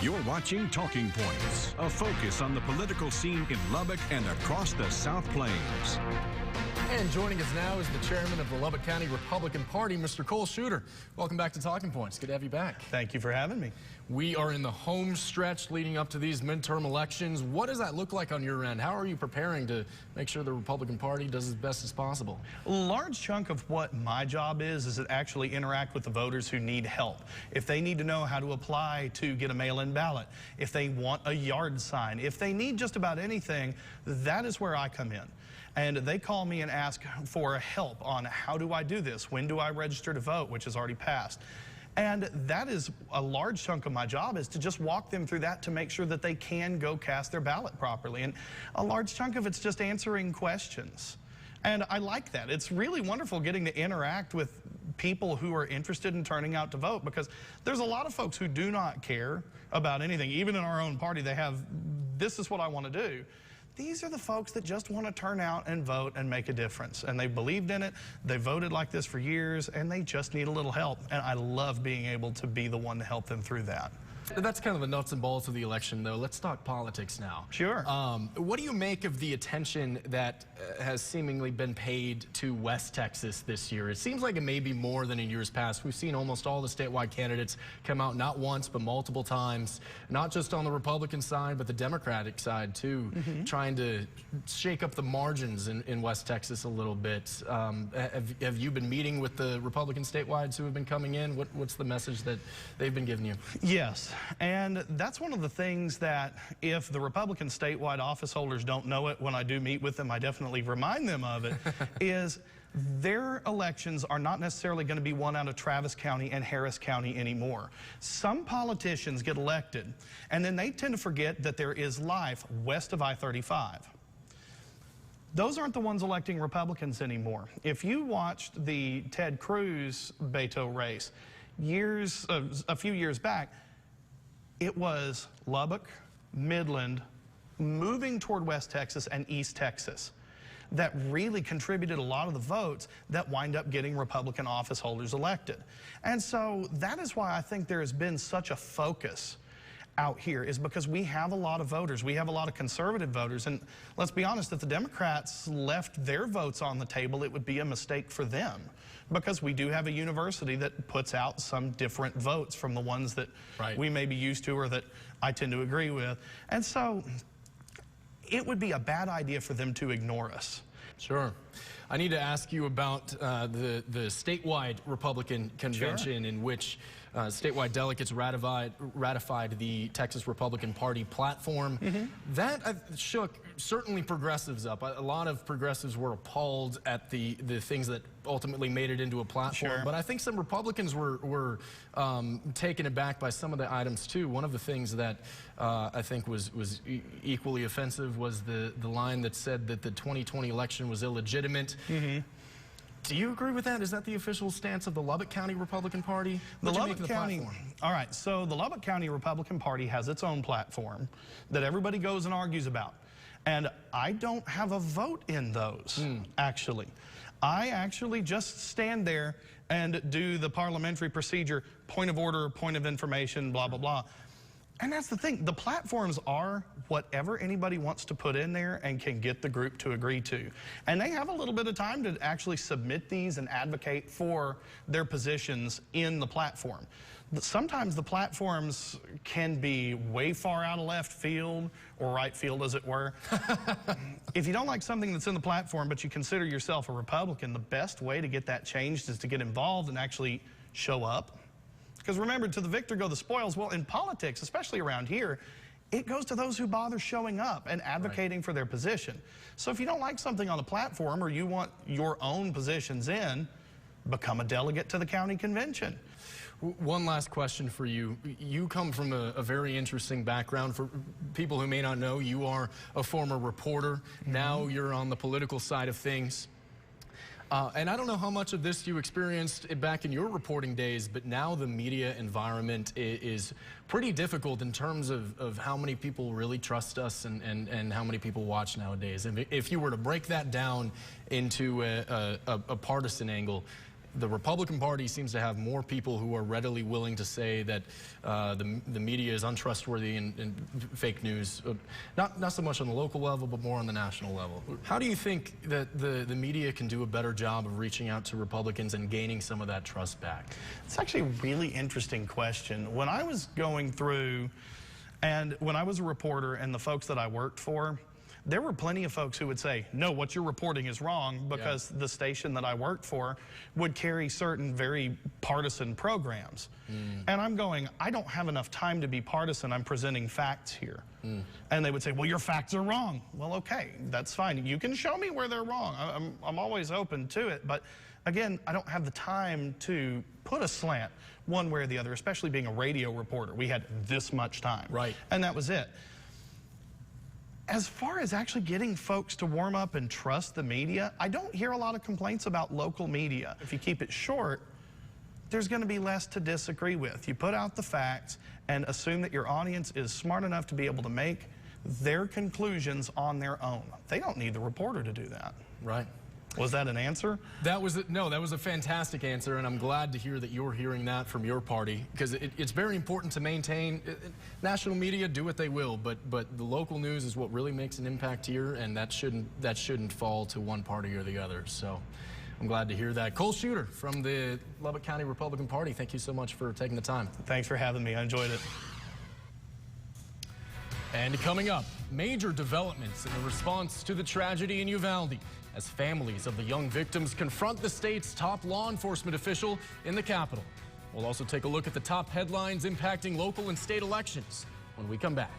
You're watching Talking Points, a focus on the political scene in Lubbock and across the South Plains. And joining us now is the chairman of the Lubbock County Republican Party, Mr. Cole Shooter. Welcome back to Talking Points. Good to have you back. Thank you for having me. We are in the home stretch leading up to these midterm elections. What does that look like on your end? How are you preparing to make sure the Republican Party does as best as possible? A large chunk of what my job is to actually interact with the voters who need help. If they need to know how to apply to get a mail-in ballot, if they want a yard sign, if they need just about anything, that is where I come in. And they call me and ask for help on how do I do this? When do I register to vote, which has already passed? And that is a large chunk of my job, is to just walk them through that to make sure that they can go cast their ballot properly. And a large chunk of it's just answering questions. And I like that. It's really wonderful getting to interact with people who are interested in turning out to vote, because there's a lot of folks who do not care about anything. Even in our own party, they have, this is what I want to do. These are the folks that just want to turn out and vote and make a difference. And they believed in it, they voted like this for years, and they just need a little help. And I love being able to be the one to help them through that. That's kind of the nuts and bolts of the election, though. Let's talk politics now. Sure. What do you make of the attention that has seemingly been paid to West Texas this year? It seems like it may be more than in years past. We've seen almost all the statewide candidates come out not once but multiple times, not just on the Republican side but the Democratic side too, trying to shake up the margins in West Texas a little bit. Have you been meeting with the Republican statewide who have been coming in? What's the message that they've been giving you? Yes. And that's one of the things that, if the Republican statewide office holders don't know it, when I do meet with them, I definitely remind them of it, is their elections are not necessarily going to be won out of Travis County and Harris County anymore. Some politicians get elected, and then they tend to forget that there is life west of I-35. Those aren't the ones electing Republicans anymore. If you watched the Ted Cruz-Beto race a few years back, it was Lubbock, Midland, moving toward West Texas and East Texas that really contributed a lot of the votes that wind up getting Republican office holders elected. And so that is why I think there has been such a focus out here, is because we have a lot of voters. We have a lot of conservative voters. And let's be honest, if the Democrats left their votes on the table, it would be a mistake for them, because we do have a university that puts out some different votes from the ones that we may be used to or that I tend to agree with. And so it would be a bad idea for them to ignore us. Sure. I need to ask you about the statewide Republican convention, in which statewide delegates ratified the Texas Republican Party platform. That shook certainly progressives up. A lot of progressives were appalled at the things that ultimately made it into a platform. But I think some Republicans were taken aback by some of the items too. One of the things that I think was equally offensive was the line that said that the 2020 election was illegitimate. Do you agree with that? Is that the official stance of the Lubbock County Republican Party? The Lubbock County, all right, so the Lubbock County Republican Party has its own platform that everybody goes and argues about. And I don't have a vote in those, actually. I actually just stand there and do the parliamentary procedure, point of order, point of information, blah, blah, blah. And that's the thing. The platforms are whatever anybody wants to put in there and can get the group to agree to. And they have a little bit of time to actually submit these and advocate for their positions in the platform. Sometimes the platforms can be way far out of left field, or right field as it were. If you don't like something that's in the platform but you consider yourself a Republican, the best way to get that changed is to get involved and actually show up. Because remember, to the victor go the spoils. Well, in politics, especially around here, it goes to those who bother showing up and advocating for their position. So if you don't like something on the platform, or you want your own positions in, become a delegate to the county convention. One last question for you. You come from a very interesting background. For people who may not know, you are a former reporter. Now you're on the political side of things. And I don't know how much of this you experienced back in your reporting days, but now the media environment is pretty difficult in terms of how many people really trust us and how many people watch nowadays. And if you were to break that down into a partisan angle, the Republican Party seems to have more people who are readily willing to say that the media is untrustworthy and fake news, not so much on the local level, but more on the national level. How do you think that the media can do a better job of reaching out to Republicans and gaining some of that trust back? It's actually a really interesting question. When I was going through, and when I was a reporter and the folks that I worked for, there were plenty of folks who would say, no, what you're reporting is wrong, because the station that I worked for would carry certain very partisan programs. And I'm going, I don't have enough time to be partisan. I'm presenting facts here. And they would say, well, your facts are wrong. Well, okay, that's fine. You can show me where they're wrong. I'm always open to it. But again, I don't have the time to put a slant one way or the other, especially being a radio reporter. We had this much time. Right. And that was it. As far as actually getting folks to warm up and trust the media, I don't hear a lot of complaints about local media. If you keep it short, there's going to be less to disagree with. You put out the facts and assume that your audience is smart enough to be able to make their conclusions on their own. They don't need the reporter to do that. Right. Was that an answer? That was a fantastic answer, and I'm glad to hear that you're hearing that from your party, because it's very important to maintain. National media do what they will, but the local news is what really makes an impact here, and that shouldn't fall to one party or the other. So I'm glad to hear that. Cole Shooter from the Lubbock County Republican Party, thank you so much for taking the time. Thanks for having me. I enjoyed it. And coming up, major developments in the response to the tragedy in Uvalde, as families of the young victims confront the state's top law enforcement official in the Capitol. We'll also take a look at the top headlines impacting local and state elections when we come back.